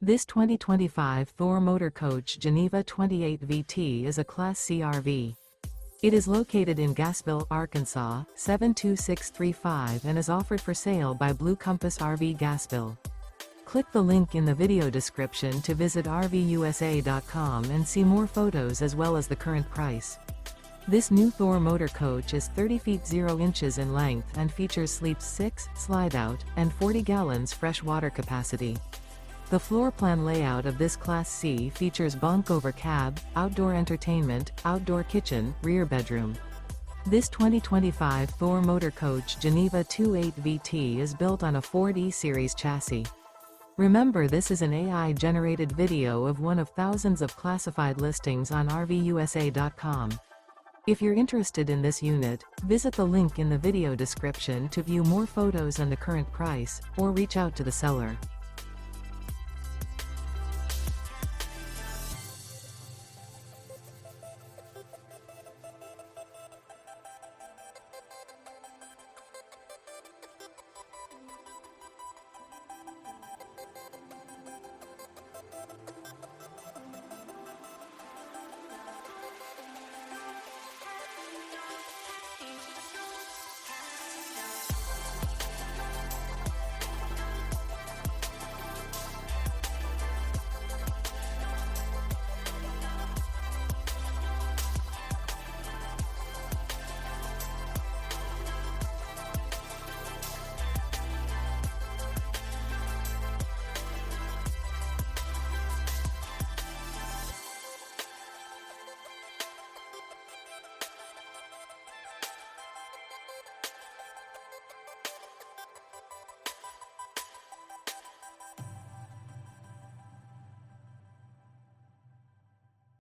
This 2025 Thor Motor Coach Geneva 28 VT is a Class C RV. It is located in Gassville, Arkansas, 72635 and is offered for sale by Blue Compass RV Gassville. Click the link in the video description to visit RVUSA.com and see more photos as well as the current price. This new Thor Motor Coach is 30 feet 0 inches in length and features sleeps 6, Slideout, and 40 gallons fresh water capacity. The floor plan layout of this Class C features bunk over cab, outdoor entertainment, outdoor kitchen, rear bedroom. This 2025 Thor Motor Coach Geneva 28 VT is built on a Ford E-Series chassis. Remember, this is an AI-generated video of one of thousands of classified listings on RVUSA.com. If you're interested in this unit, visit the link in the video description to view more photos and the current price, or reach out to the seller.